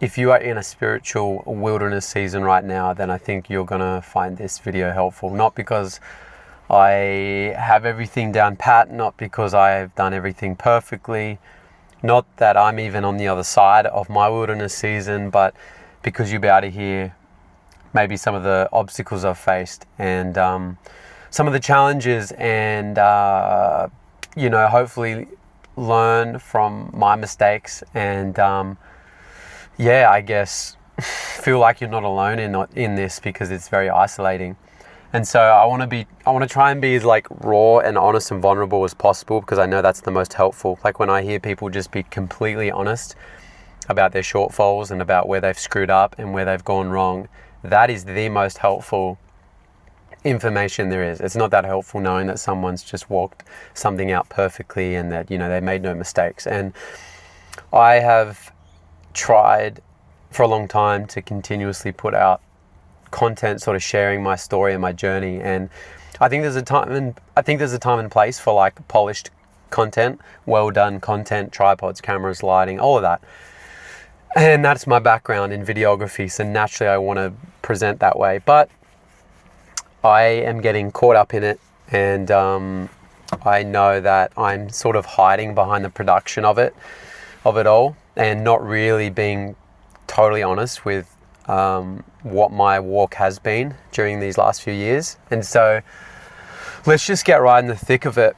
if you are in a spiritual wilderness season right now, then I think you're going to find this video helpful. Not because I have everything down pat, not because I have done everything perfectly, not that I'm even on the other side of my wilderness season, but because you'll be able to hear maybe some of the obstacles I've faced and some of the challenges, and hopefully learn from my mistakes, and I guess feel like you're not alone in this, because it's very isolating. And so I want to try and be as like raw and honest and vulnerable as possible, because I know that's the most helpful. Like when I hear people just be completely honest about their shortfalls and about where they've screwed up and where they've gone wrong, that is the most helpful information there is. It's not that helpful knowing that someone's just walked something out perfectly and that, they made no mistakes. And I have tried for a long time to continuously put out content, sort of sharing my story and my journey. And I think there's a time and place for like polished content, well done content, tripods, cameras, lighting, all of that. And that's my background in videography, so naturally I want to present that way. But I am getting caught up in it, and I know that I'm sort of hiding behind the production of it all, and not really being totally honest with what my walk has been during these last few years. And so let's just get right in the thick of it.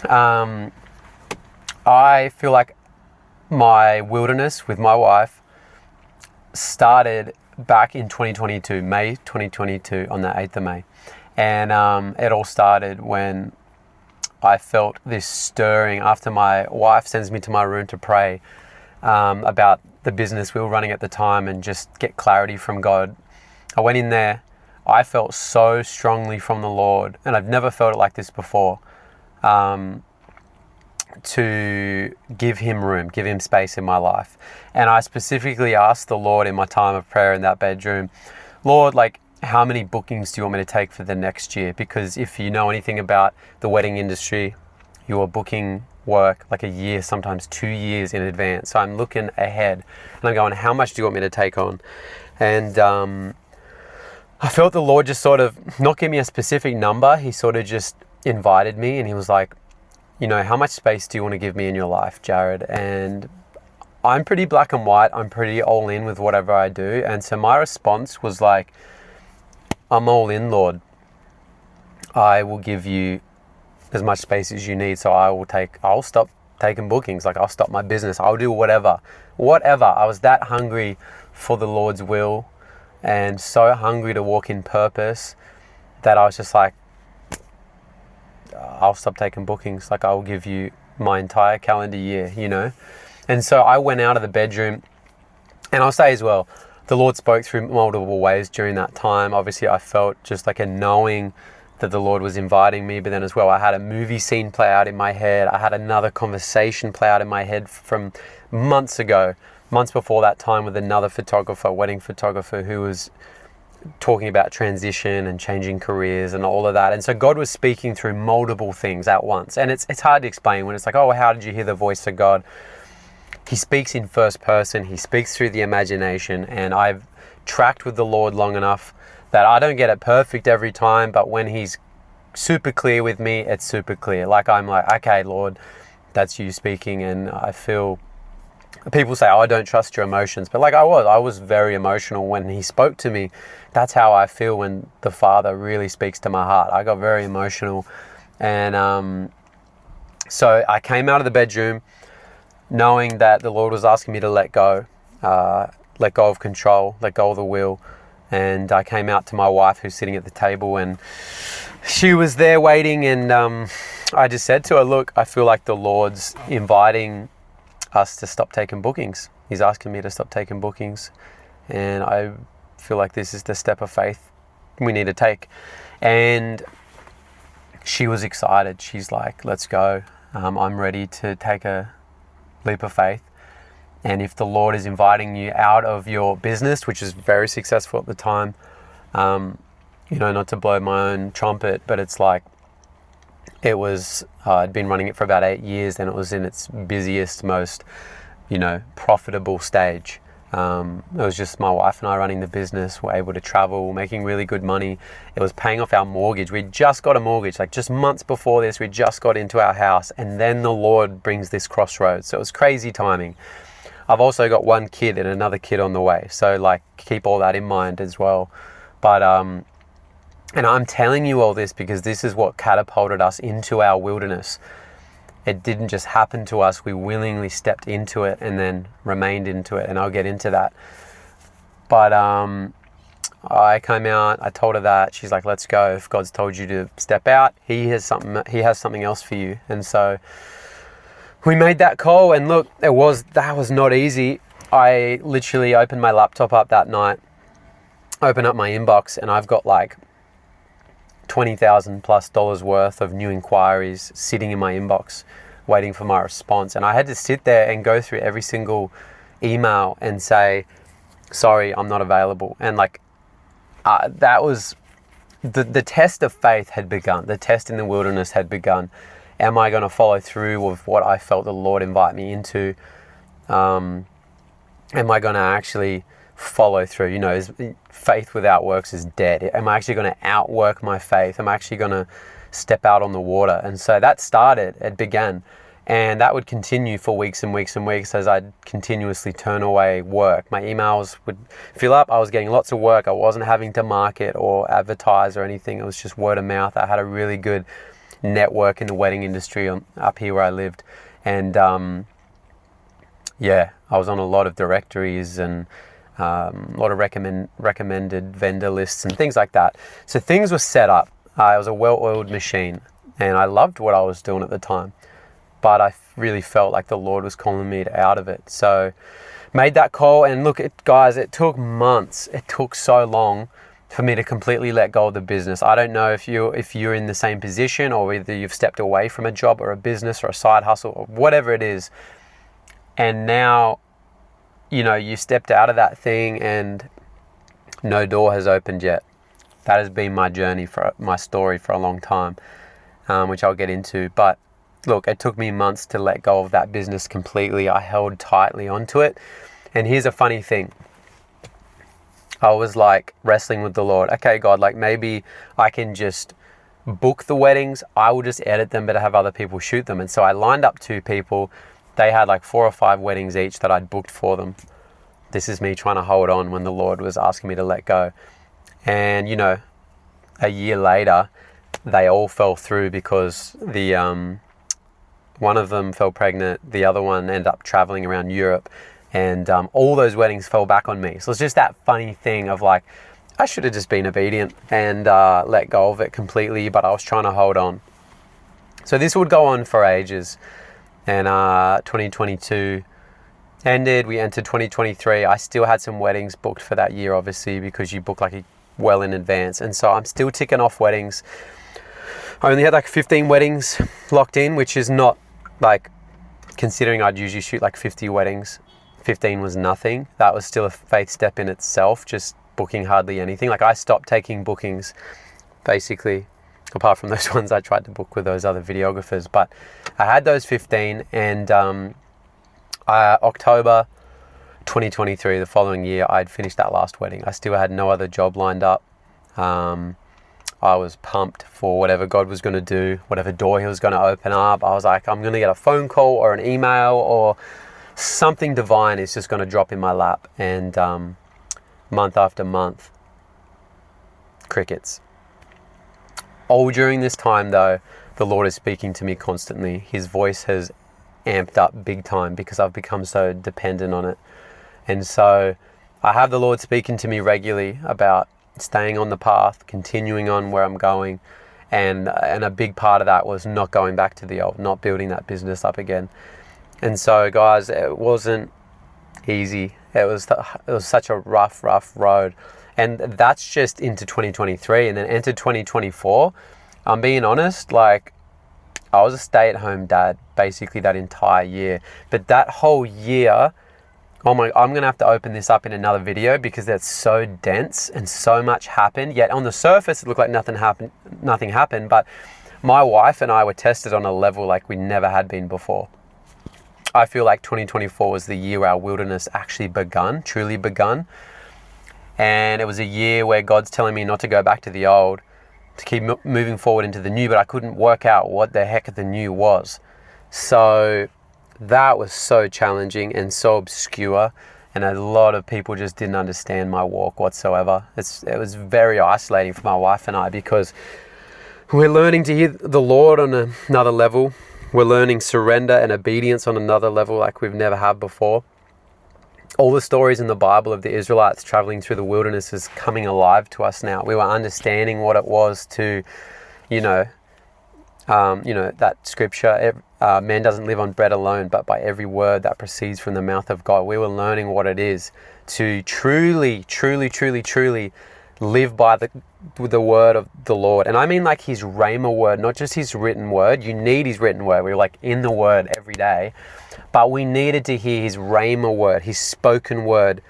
I feel like my wilderness with my wife started back in 2022, May 2022, on the 8th of May. And it all started when I felt this stirring after my wife sends me to my room to pray about the business we were running at the time and just get clarity from God. I went in there. I felt so strongly from the Lord, and I've never felt it like this before, to give him room, give him space in my life. And I specifically asked the Lord in my time of prayer in that bedroom, Lord, like, how many bookings do you want me to take for the next year? Because if you know anything about the wedding industry, you are booking work like a year, sometimes 2 years in advance. So I'm looking ahead and I'm going, how much do you want me to take on? And I felt the Lord just sort of not give me a specific number. He sort of just invited me, and he was like, how much space do you want to give me in your life, Jared? And I'm pretty black and white. I'm pretty all in with whatever I do. And so my response was like, I'm all in, Lord. I will give you as much space as you need. So I'll stop taking bookings. Like, I'll stop my business. I'll do whatever. I was that hungry for the Lord's will and so hungry to walk in purpose that I was just like, I'll stop taking bookings. Like, I will give you my entire calendar year, And so I went out of the bedroom, and I'll say as well, the Lord spoke through multiple ways during that time. Obviously, I felt just like a knowing that the Lord was inviting me, but then as well, I had a movie scene play out in my head. I had another conversation play out in my head from months before that time, with another photographer, wedding photographer, who was talking about transition and changing careers and all of that. And so God was speaking through multiple things at once. And it's hard to explain when it's like, oh, how did you hear the voice of God? He speaks in first person. He speaks through the imagination. And I've tracked with the Lord long enough that I don't get it perfect every time, but when he's super clear with me, it's super clear. Like, I'm like, okay, Lord, that's you speaking. And I feel, people say, oh, I don't trust your emotions. But like, I was very emotional when he spoke to me. That's how I feel when the Father really speaks to my heart. I got very emotional. And so I came out of the bedroom knowing that the Lord was asking me to let go of control, let go of the will. And I came out to my wife, who's sitting at the table, and she was there waiting. And I just said to her, look, I feel like the Lord's inviting us to stop taking bookings. He's asking me to stop taking bookings. And I feel like this is the step of faith we need to take. And she was excited. She's like, let's go. I'm ready to take a leap of faith. And if the Lord is inviting you out of your business, which is very successful at the time, not to blow my own trumpet, but it's like, it was, I'd been running it for about 8 years, and it was in its busiest, most, profitable stage. It was just my wife and I running the business. We're able to travel, making really good money. It was paying off our mortgage. We just got a mortgage, like just months before this, we just got into our house, and then the Lord brings this crossroads. So it was crazy timing. I've also got one kid and another kid on the way. So like keep all that in mind as well. But, and I'm telling you all this because this is what catapulted us into our wilderness. It didn't just happen to us. We willingly stepped into it and then remained into it. And I'll get into that. But I came out, I told her that. She's like, let's go. If God's told you to step out, He has something else for you. And so we made that call. And look, that was not easy. I literally opened my laptop up that night, opened up my inbox, and I've got like $20,000+ worth of new inquiries sitting in my inbox waiting for my response. And I had to sit there and go through every single email and say, sorry, I'm not available. And like that was the test of faith had begun. The test in the wilderness had begun. Am I going to follow through with what I felt the Lord invite me into? Am I going to actually follow through? You know, faith without works is dead. Am I actually going to outwork my faith? Am I actually going to step out on the water? And so that started, it began. And that would continue for weeks and weeks and weeks as I'd continuously turn away work. My emails would fill up. I was getting lots of work. I wasn't having to market or advertise or anything. It was just word of mouth. I had a really good network in the wedding industry up here where I lived. And I was on a lot of directories and a lot of recommended vendor lists and things like that. So things were set up. It was a well-oiled machine, and I loved what I was doing at the time. But I really felt like the Lord was calling me out of it. So made that call, and look, guys, it took months. It took so long for me to completely let go of the business. I don't know if you're in the same position, or whether you've stepped away from a job or a business or a side hustle or whatever it is, and now you know, you stepped out of that thing and no door has opened yet. That has been my journey, for my story for a long time, which I'll get into. But look, it took me months to let go of that business completely. I held tightly onto it. And here's a funny thing. I was like wrestling with the Lord. Okay, God, like maybe I can just book the weddings. I will just edit them, but have other people shoot them. And so I lined up 2 people. They had like 4 or 5 weddings each that I'd booked for them. This is me trying to hold on when the Lord was asking me to let go. And, you know, a year later, they all fell through because one of them fell pregnant. The other one ended up traveling around Europe, and all those weddings fell back on me. So it's just that funny thing of like, I should have just been obedient and let go of it completely, but I was trying to hold on. So this would go on for ages. And 2022 ended, we entered 2023. I still had some weddings booked for that year, obviously, because you book like well in advance. And so I'm still ticking off weddings. I only had like 15 weddings locked in, which is not like, considering I'd usually shoot like 50 weddings, 15 was nothing. That was still a faith step in itself, just booking hardly anything. Like I stopped taking bookings, basically, apart from those ones I tried to book with those other videographers. But I had those 15, and October 2023, the following year, I'd finished that last wedding. I still had no other job lined up. I was pumped for whatever God was going to do, whatever door He was going to open up. I was like, I'm going to get a phone call or an email or something divine is just going to drop in my lap. And month after month, crickets. All during this time, though, the Lord is speaking to me constantly. His voice has amped up big time because I've become so dependent on it. And so I have the Lord speaking to me regularly about staying on the path, continuing on where I'm going. And a big part of that was not going back to the old, not building that business up again. And so, guys, it wasn't easy. It was such a rough road. And that's just into 2023. And then entered 2024. I'm being honest, like, I was a stay-at-home dad basically that entire year. But that whole year, I'm going to have to open this up in another video because that's so dense and so much happened. Yet on the surface, it looked like nothing happened. But my wife and I were tested on a level like we never had been before. I feel like 2024 was the year our wilderness actually truly begun. And it was a year where God's telling me not to go back to the old, to keep moving forward into the new, but I couldn't work out what the heck the new was. So that was so challenging and so obscure, and a lot of people just didn't understand my walk whatsoever. It was very isolating for my wife and I, because we're learning to hear the Lord on another level. We're learning surrender and obedience on another level like we've never had before. All the stories in the Bible of the Israelites traveling through the wilderness is coming alive to us now. We were understanding what it was to, that scripture, man doesn't live on bread alone, but by every word that proceeds from the mouth of God. We were learning what it is to truly, truly, truly, truly live by the word of the Lord. And I mean like his rhema word, not just his written word. You need his written word. We were like in the word every day. But we needed to hear his rhema word, his spoken word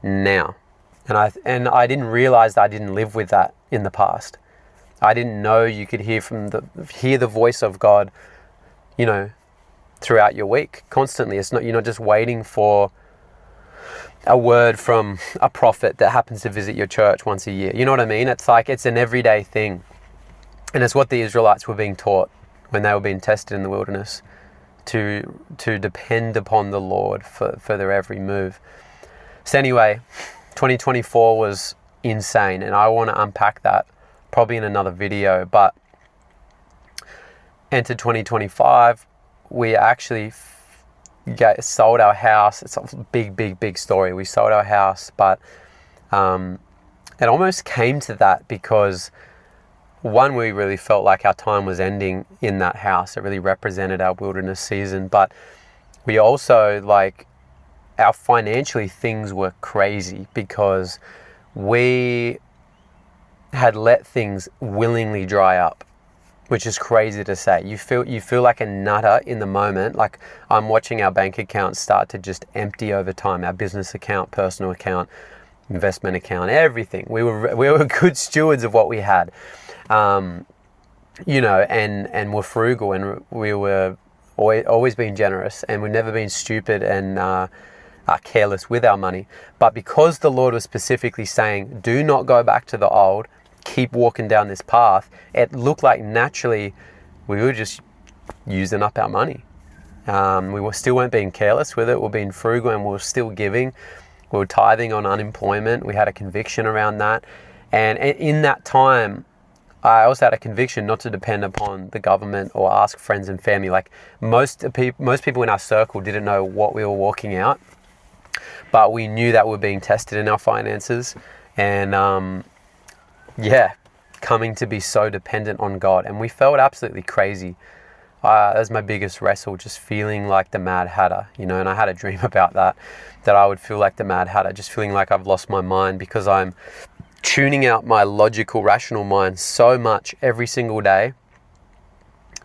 now. And I didn't realize that I didn't live with that in the past. I didn't know you could hear the voice of God, throughout your week constantly. It's not, you're not just waiting for a word from a prophet that happens to visit your church once a year. You know what I mean? It's like, it's an everyday thing. And it's what the Israelites were being taught when they were being tested in the wilderness, to depend upon the Lord for their every move. So anyway, 2024 was insane, and I want to unpack that probably in another video. But entered 2025, we actually sold our house. It's a big story. We sold our house, but it almost came to that because, one, we really felt like our time was ending in that house. It really represented our wilderness season. But we also, our financially, things were crazy because we had let things willingly dry up, which is crazy to say. You feel like a nutter in the moment. Like, I'm watching our bank account start to just empty over time. Our business account, personal account, investment account, everything. We were good stewards of what we had. And we're frugal, and we were always being generous, and we've never been stupid and careless with our money. But because the Lord was specifically saying, do not go back to the old, keep walking down this path, it looked like naturally we were just using up our money. We still weren't being careless with it. We were being frugal, and we were still giving. We were tithing on unemployment. We had a conviction around that. And in that time, I also had a conviction not to depend upon the government or ask friends and family. Like, most people in our circle didn't know what we were walking out, but we knew that we were being tested in our finances, and coming to be so dependent on God. And we felt absolutely crazy. That was my biggest wrestle, just feeling like the Mad Hatter, and I had a dream about that I would feel like the Mad Hatter, just feeling like I've lost my mind because I'm tuning out my logical, rational mind so much every single day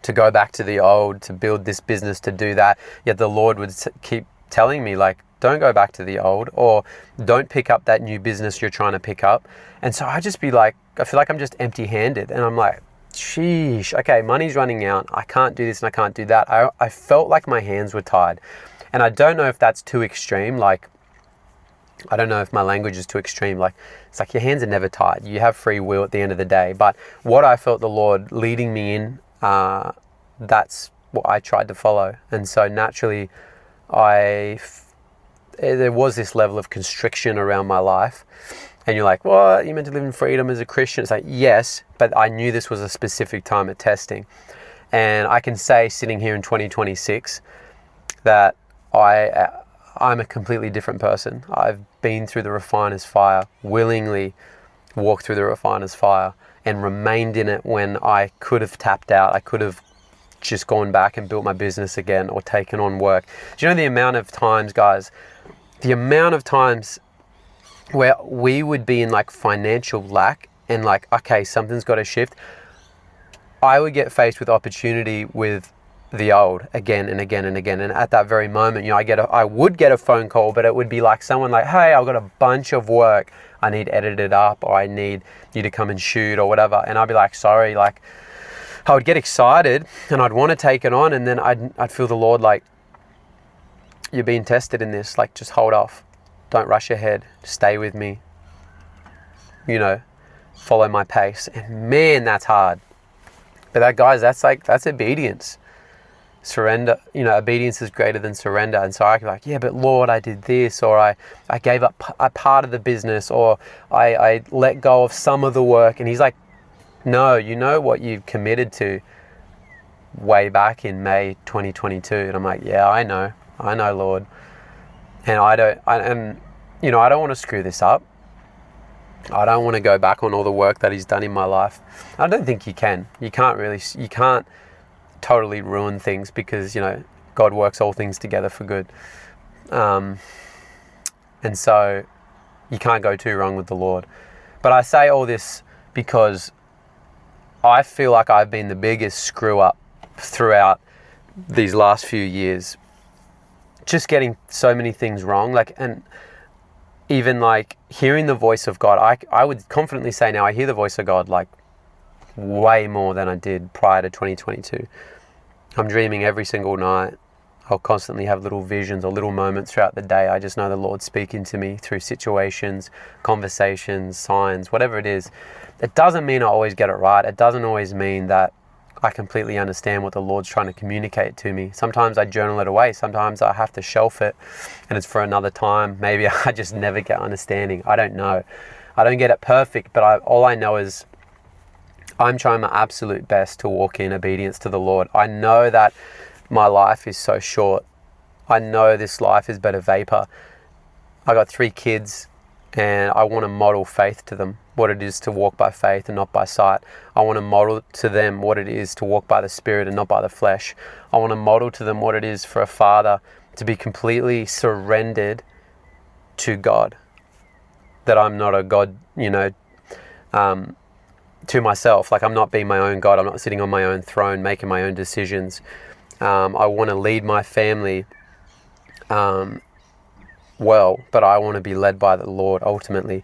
to go back to the old, to build this business, to do that. Yet the Lord would keep telling me, don't go back to the old, or don't pick up that new business you're trying to pick up. And so I just be like, I feel like I'm just empty-handed, and I'm like, sheesh, okay, money's running out. I can't do this and I can't do that. I felt like my hands were tied. And I don't know if that's too extreme. I don't know if my language is too extreme. It's like your hands are never tied. You have free will at the end of the day. But what I felt the Lord leading me in, that's what I tried to follow. And so naturally, there was this level of constriction around my life. And you're like, well, you're meant to live in freedom as a Christian. It's like, yes, but I knew this was a specific time of testing. And I can say, sitting here in 2026, that I'm a completely different person. I've been through the refiner's fire, willingly walked through the refiner's fire, and remained in it when I could have tapped out. I could have just gone back and built my business again, or taken on work. Do you know the amount of times, guys, where we would be in financial lack and okay, something's got to shift. I would get faced with opportunity with the old again and again and again. And at that very moment, I would get a phone call, but it would be someone hey, I've got a bunch of work. I need edited up, or I need you to come and shoot, or whatever. And I'd be sorry, I would get excited and I'd want to take it on. And then I'd feel the Lord you're being tested in this. Like, just hold off. Don't rush ahead. Stay with me. You know, follow my pace. And man, that's hard. But that's obedience. Surrender, obedience is greater than surrender. And so I can like, yeah, but Lord, I did this, or I gave up a part of the business, or I let go of some of the work. And he's like, no, you know what you've committed to way back in May 2022. And I'm like, yeah, I know, Lord. And I don't want to screw this up. I don't want to go back on all the work that he's done in my life. I don't think you can. You can't totally ruin things, because, God works all things together for good. And so you can't go too wrong with the Lord. But I say all this because I feel like I've been the biggest screw up throughout these last few years. Just getting so many things wrong. And even hearing the voice of God, I would confidently say now I hear the voice of God way more than I did prior to 2022. I'm dreaming every single night. I'll constantly have little visions or little moments throughout the day. I just know the Lord's speaking to me through situations, conversations, signs, whatever it is. It doesn't mean I always get it right. It doesn't always mean that I completely understand what the Lord's trying to communicate to me. Sometimes I journal it away. Sometimes I have to shelf it and it's for another time. Maybe I just never get understanding. I don't know. I don't get it perfect, but all I know is I'm trying my absolute best to walk in obedience to the Lord. I know that my life is so short. I know this life is but a vapor. I got 3 kids and I want to model faith to them, what it is to walk by faith and not by sight. I want to model to them what it is to walk by the Spirit and not by the flesh. I want to model to them what it is for a father to be completely surrendered to God. That I'm not a God, to myself. I'm not being my own God. I'm not sitting on my own throne, making my own decisions. I want to lead my family well, but I want to be led by the Lord ultimately.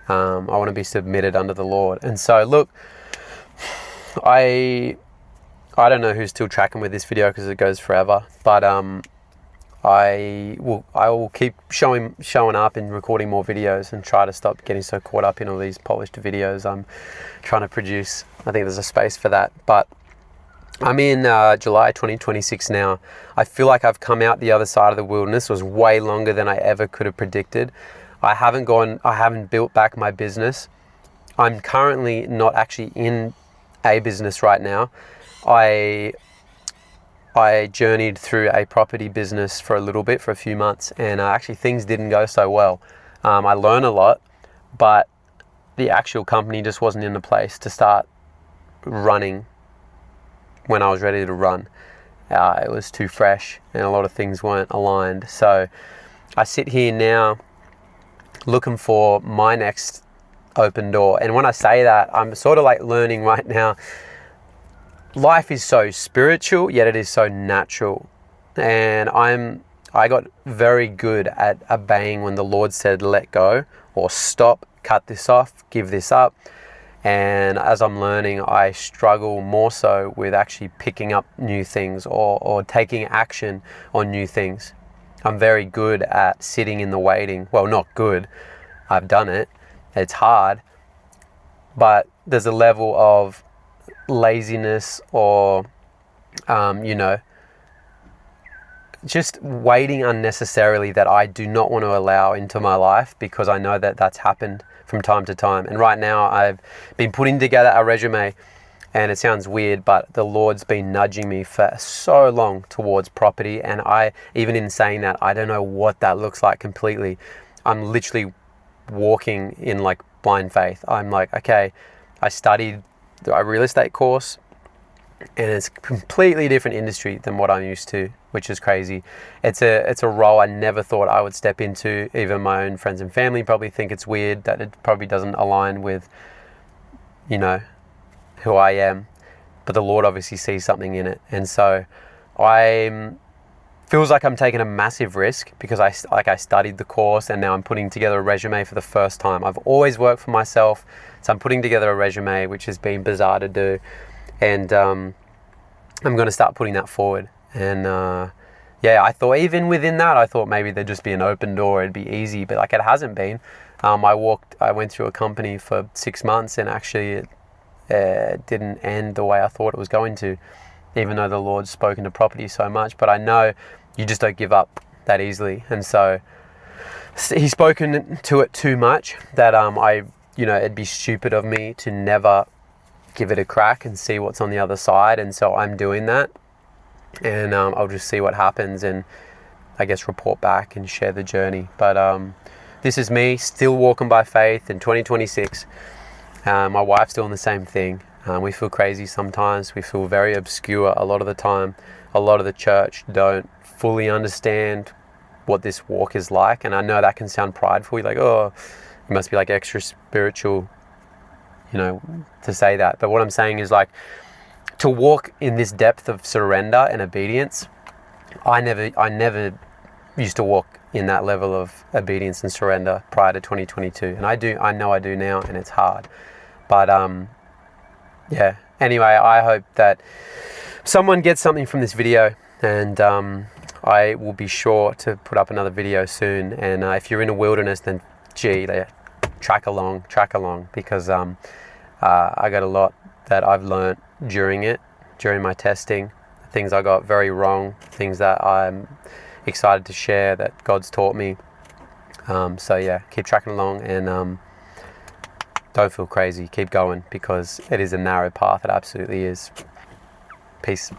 I want to be submitted under the Lord. And so, look, I don't know who's still tracking with this video because it goes forever, but I will keep showing up and recording more videos and try to stop getting so caught up in all these polished videos I'm trying to produce. I think there's a space for that. But I'm in July 2026 now. I feel like I've come out the other side of the wilderness. It was way longer than I ever could have predicted. I haven't built back my business. I'm currently not actually in a business right now. I journeyed through a property business for a few months, and actually things didn't go so well. I learned a lot, but the actual company just wasn't in a place to start running when I was ready to run. It was too fresh and a lot of things weren't aligned. So I sit here now looking for my next open door. And when I say that, I'm sort of learning right now, life is so spiritual, yet it is so natural. And I got very good at obeying when the Lord said, let go, or stop, cut this off, give this up. And as I'm learning, I struggle more so with actually picking up new things or taking action on new things. I'm very good at sitting in the waiting. Well, not good. I've done it. It's hard. But there's a level of laziness or, just waiting unnecessarily that I do not want to allow into my life, because I know that that's happened from time to time. And right now I've been putting together a resume, and it sounds weird, but the Lord's been nudging me for so long towards property. And even in saying that, I don't know what that looks like completely. I'm literally walking in blind faith. I'm okay, I studied a real estate course, and it's a completely different industry than what I'm used to, which is crazy. It's a role I never thought I would step into. Even my own friends and family probably think it's weird, that it probably doesn't align with, who I am. But the Lord obviously sees something in it. And so feels like I'm taking a massive risk, because I studied the course and now I'm putting together a resume for the first time. I've always worked for myself, so I'm putting together a resume, which has been bizarre to do. And I'm going to start putting that forward. And yeah, I thought even within that, I thought maybe there'd just be an open door, it'd be easy, but like it hasn't been. I went through a company for 6 months, and actually it didn't end the way I thought it was going to, even though the Lord's spoken to property so much. But I know you just don't give up that easily. And so He's spoken to it too much that it'd be stupid of me to never give it a crack and see what's on the other side. And so I'm doing that, and I'll just see what happens, and I guess report back and share the journey. But this is me still walking by faith in 2026. My wife's doing the same thing. We feel crazy sometimes. We feel very obscure a lot of the time. A lot of the church don't fully understand what this walk is like. And I know that can sound prideful. You're like, oh, you must be like extra spiritual, to say that. But what I'm saying is, like, to walk in this depth of surrender and obedience, I never used to walk in that level of obedience and surrender prior to 2022. And I know I do now, and it's hard. But yeah, anyway, I hope that someone gets something from this video, and I will be sure to put up another video soon. And if you're in a wilderness, then track along, because I got a lot that I've learned during my testing, things I got very wrong, things that I'm excited to share that God's taught me. So yeah, keep tracking along, and don't feel crazy. Keep going, because it is a narrow path. It absolutely is. Peace.